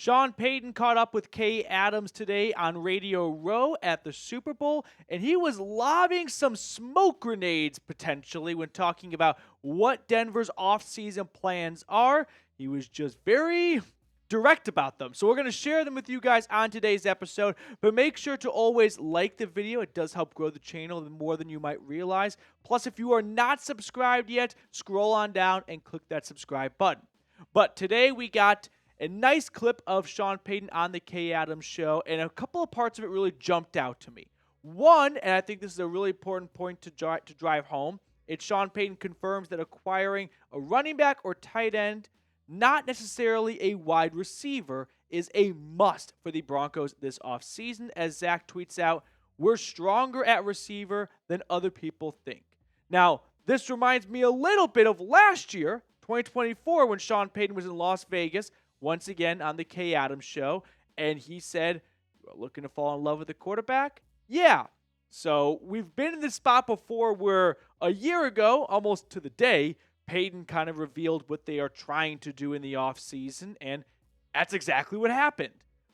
Sean Payton caught up with Kay Adams today on Radio Row at the Super Bowl, and he was lobbing some smoke grenades potentially when talking about what Denver's offseason plans are. He was just very direct about them. So we're going to share them with you guys on today's episode, but make sure to always like the video. It does help grow the channel more than you might realize. Plus, if you are not subscribed yet, scroll on down and click that subscribe button. But today we got a nice clip of Sean Payton on the Kay Adams show, and a couple of parts of it really jumped out to me. One, and I think this is a really important point to drive home, it's Sean Payton confirms that acquiring a running back or tight end, not necessarily a wide receiver, is a must for the Broncos this offseason. As Zach tweets out, we're stronger at receiver than other people think. Now, this reminds me a little bit of last year, 2024, when Sean Payton was in Las Vegas, once again on the Kay Adams show, and he said, "You are looking to fall in love with the quarterback?" Yeah. So we've been in this spot before where a year ago, almost to the day, Payton kind of revealed what they are trying to do in the offseason, and that's exactly what happened.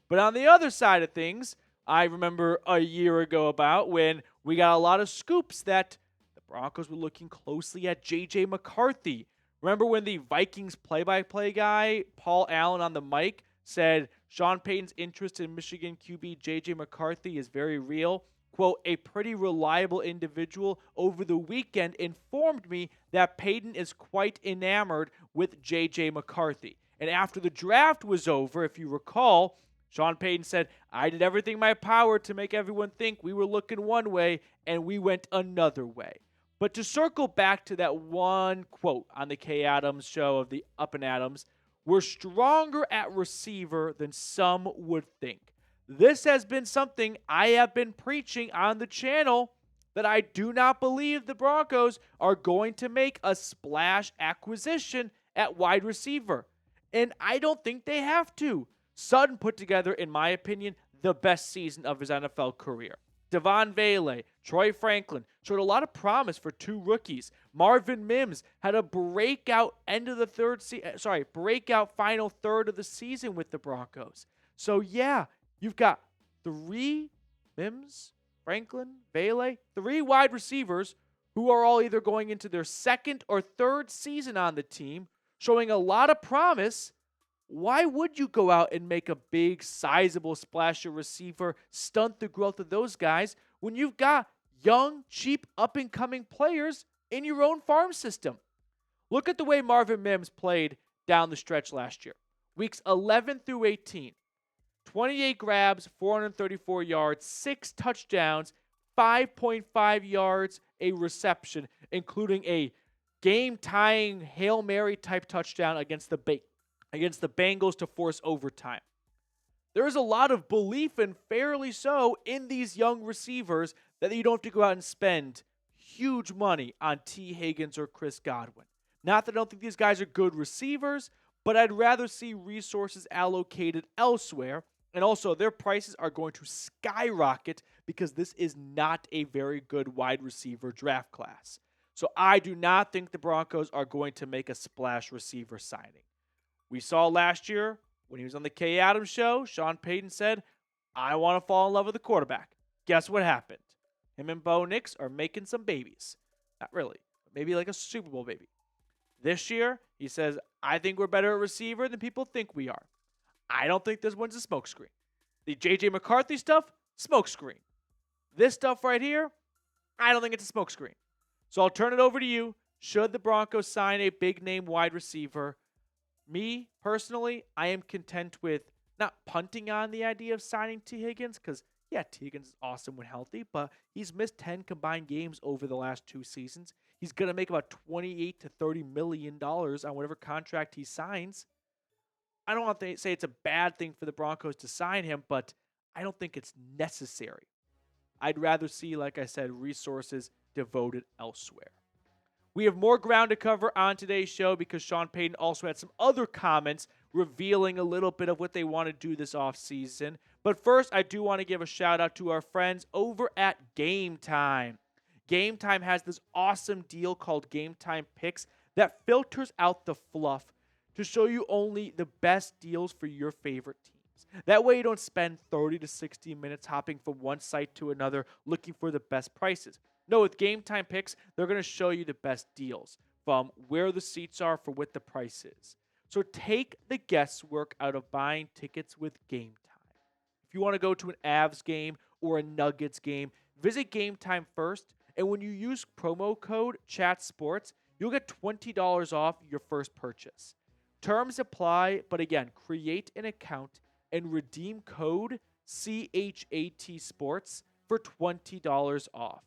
But on the other side of things, I remember a year ago about when we got a lot of scoops that the Broncos were looking closely at J.J. McCarthy. Remember when the Vikings play-by-play guy, Paul Allen on the mic, said Sean Payton's interest in Michigan QB J.J. McCarthy is very real? Quote, a pretty reliable individual over the weekend informed me that Payton is quite enamored with J.J. McCarthy. And after the draft was over, if you recall, Sean Payton said, I did everything in my power to make everyone think we were looking one way, and we went another way. But to circle back to that one quote on the Kay Adams show of the Up and Adams, we're stronger at receiver than some would think. This has been something I have been preaching on the channel, that I do not believe the Broncos are going to make a splash acquisition at wide receiver. And I don't think they have to. Sutton put together, in my opinion, the best season of his NFL career. Devon Vele, Troy Franklin showed a lot of promise for two rookies. Marvin Mims had a breakout final third of the season with the Broncos. So yeah, you've got Mims, Franklin, Vele, three wide receivers who are all either going into their second or third season on the team, showing a lot of promise. Why would you go out and make a big, sizable splasher receiver, stunt the growth of those guys, when you've got young, cheap, up-and-coming players in your own farm system? Look at the way Marvin Mims played down the stretch last year. Weeks 11 through 18. 28 grabs, 434 yards, 6 touchdowns, 5.5 yards a reception, including a game-tying Hail Mary-type touchdown against the Bengals to force overtime. There is a lot of belief, and fairly so, in these young receivers that you don't have to go out and spend huge money on T. Higgins or Chris Godwin. Not that I don't think these guys are good receivers, but I'd rather see resources allocated elsewhere. And also, their prices are going to skyrocket because this is not a very good wide receiver draft class. So I do not think the Broncos are going to make a splash receiver signing. We saw last year when he was on the Kay Adams show, Sean Payton said, I want to fall in love with the quarterback. Guess what happened? Him and Bo Nix are making some babies. Not really, but maybe like a Super Bowl baby. This year, he says, I think we're better at receiver than people think we are. I don't think this one's a smokescreen. The J.J. McCarthy stuff, smokescreen. This stuff right here, I don't think it's a smokescreen. So I'll turn it over to you. Should the Broncos sign a big-name wide receiver? Me, personally, I am content with not punting on the idea of signing T. Higgins, because, yeah, T. Higgins is awesome when healthy, but he's missed 10 combined games over the last 2 seasons. He's going to make about $28 to $30 million on whatever contract he signs. I don't want to say it's a bad thing for the Broncos to sign him, but I don't think it's necessary. I'd rather see, like I said, resources devoted elsewhere. We have more ground to cover on today's show because Sean Payton also had some other comments revealing a little bit of what they want to do this offseason. But first, I do want to give a shout out to our friends over at Game Time. Game Time has this awesome deal called Game Time Picks that filters out the fluff to show you only the best deals for your favorite teams. teams. That way you don't spend 30 to 60 minutes hopping from one site to another looking for the best prices. No, with Game Time Picks, they're going to show you the best deals from where the seats are for what the price is. So take the guesswork out of buying tickets with Game Time. If you want to go to an Avs game or a Nuggets game, visit Game Time first, and when you use promo code CHATSPORTS, you'll get $20 off your first purchase. Terms apply, but again, create an account and redeem code CHAT Sports for $20 off.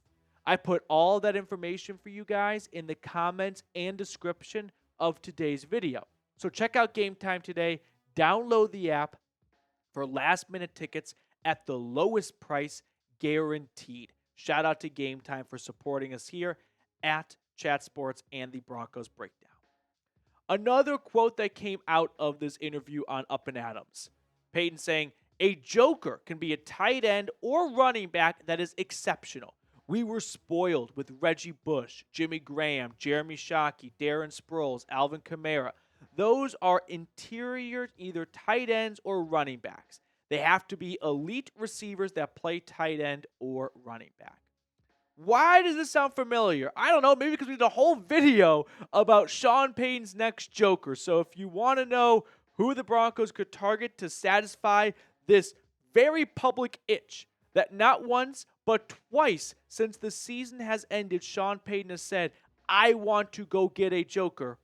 I put all that information for you guys in the comments and description of today's video. So check out Game Time today. Download the app for last-minute tickets at the lowest price guaranteed. Shout out to Game Time for supporting us here at Chat Sports and the Broncos Breakdown. Another quote that came out of this interview on Up and Adams. Payton saying, a joker can be a tight end or running back that is exceptional. We were spoiled with Reggie Bush, Jimmy Graham, Jeremy Shockey, Darren Sproles, Alvin Kamara. Those are interior either tight ends or running backs. They have to be elite receivers that play tight end or running back. Why does this sound familiar? I don't know. Maybe because we did a whole video about Sean Payton's next joker. So if you want to know who the Broncos could target to satisfy this very public itch that not once but twice since the season has ended, Sean Payton has said, I want to go get a joker.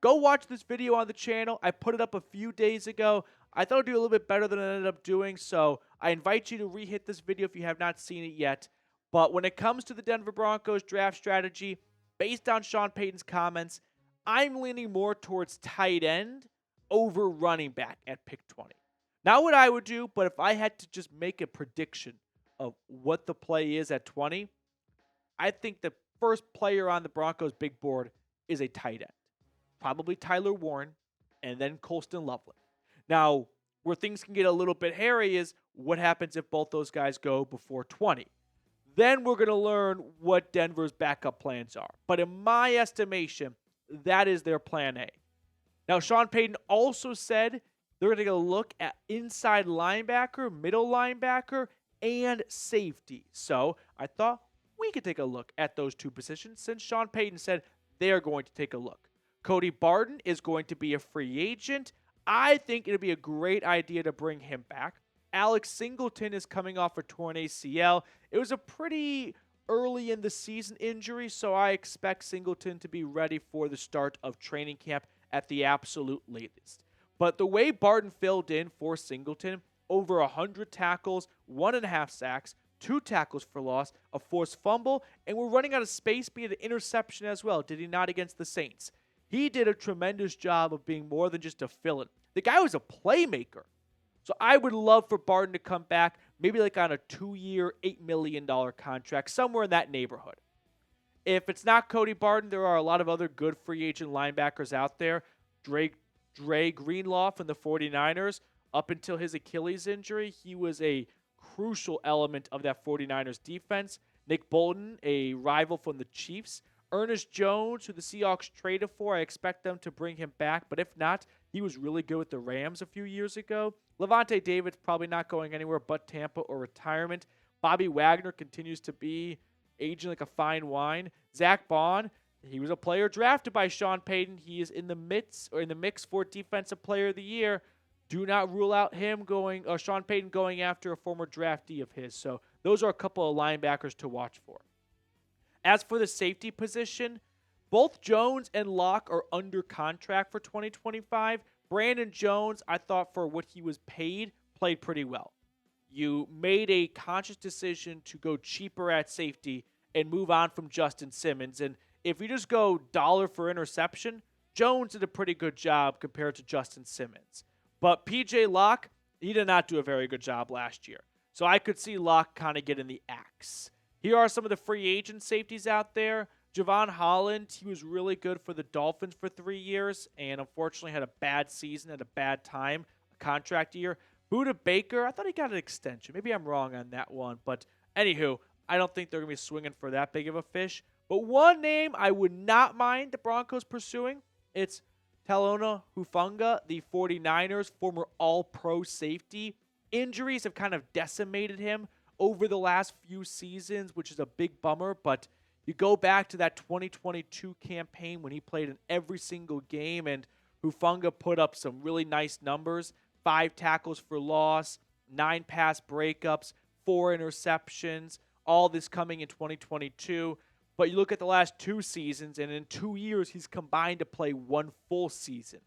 Go watch this video on the channel. I put it up a few days ago. I thought it would do a little bit better than I ended up doing, so I invite you to re-hit this video if you have not seen it yet. But when it comes to the Denver Broncos draft strategy, based on Sean Payton's comments, I'm leaning more towards tight end over running back at pick 20. Not what I would do, but if I had to just make a prediction of what the play is at 20, I think the first player on the Broncos big board is a tight end. Probably Tyler Warren, and then Colston Loveland. Now, where things can get a little bit hairy is what happens if both those guys go before 20. Then we're going to learn what Denver's backup plans are. But in my estimation, that is their plan A. Now, Sean Payton also said they're going to take a look at inside linebacker, middle linebacker, and safety. So I thought we could take a look at those two positions since Sean Payton said they're going to take a look. Cody Barton is going to be a free agent. I think it would be a great idea to bring him back. Alex Singleton is coming off a torn ACL. It was a pretty early in the season injury, so I expect Singleton to be ready for the start of training camp at the absolute latest. But the way Barton filled in for Singleton, over 100 tackles, 1.5 sacks, 2 tackles for loss, a forced fumble, and we're running out of space being an interception as well. Did he not against the Saints? He did a tremendous job of being more than just a fill-in. The guy was a playmaker. So I would love for Barton to come back, maybe like on a 2-year, $8 million contract, somewhere in that neighborhood. If it's not Cody Barton, there are a lot of other good free agent linebackers out there. Dre Greenlaw from the 49ers, up until his Achilles injury, he was a crucial element of that 49ers defense. Nick Bolton, a rival from the Chiefs. Ernest Jones, who the Seahawks traded for, I expect them to bring him back. But if not, he was really good with the Rams a few years ago. Levante David's probably not going anywhere but Tampa or retirement. Bobby Wagner continues to be aging like a fine wine. Zach Bond, he was a player drafted by Sean Payton. He is in the mix for Defensive Player of the Year. Do not rule out Sean Payton going after a former draftee of his. So those are a couple of linebackers to watch for. As for the safety position, both Jones and Locke are under contract for 2025. Brandon Jones, I thought for what he was paid, played pretty well. You made a conscious decision to go cheaper at safety and move on from Justin Simmons. And if you just go dollar for interception, Jones did a pretty good job compared to Justin Simmons. But PJ Locke, he did not do a very good job last year. So I could see Locke kind of getting the axe. Here are some of the free agent safeties out there. Javon Holland, he was really good for the Dolphins for 3 years and unfortunately had a bad season at a bad time, a contract year. Budda Baker, I thought he got an extension. Maybe I'm wrong on that one. But anywho, I don't think they're going to be swinging for that big of a fish. But one name I would not mind the Broncos pursuing, it's Talona Hufanga, the 49ers, former all-pro safety. Injuries have kind of decimated him over the last few seasons, which is a big bummer, but you go back to that 2022 campaign when he played in every single game, and Hufanga put up some really nice numbers: 5 tackles for loss, 9 pass breakups, 4 interceptions, all this coming in 2022. But you look at the last 2 seasons, and in 2 years, he's combined to play 1 full season.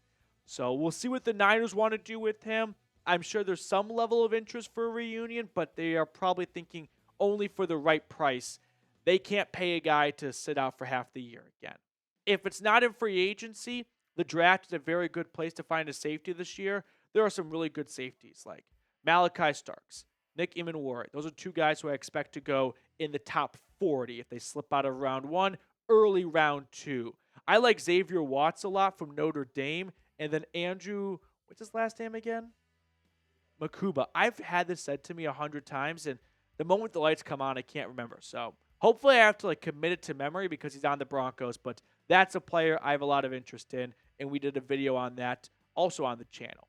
So we'll see what the Niners want to do with him. I'm sure there's some level of interest for a reunion, but they are probably thinking only for the right price. They can't pay a guy to sit out for half the year again. If it's not in free agency, the draft is a very good place to find a safety this year. There are some really good safeties like Malaki Starks, Nick Emmanwori. Those are 2 guys who I expect to go in the top 40 if they slip out of round 1, early round 2. I like Xavier Watts a lot from Notre Dame. And then Andrew, what's his last name again? Mukuba. I've had this said to me 100 times, and the moment the lights come on, I can't remember. So hopefully I have to commit it to memory because he's on the Broncos, but that's a player I have a lot of interest in, and we did a video on that also on the channel.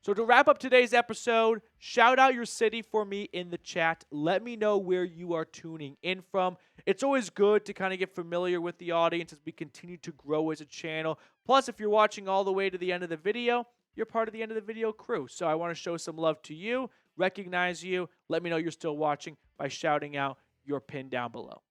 So to wrap up today's episode, shout out your city for me in the chat. Let me know where you are tuning in from. It's always good to kind of get familiar with the audience as we continue to grow as a channel. Plus, if you're watching all the way to the end of the video, you're part of the end of the video crew. So I want to show some love to you, recognize you. Let me know you're still watching by shouting out your pin down below.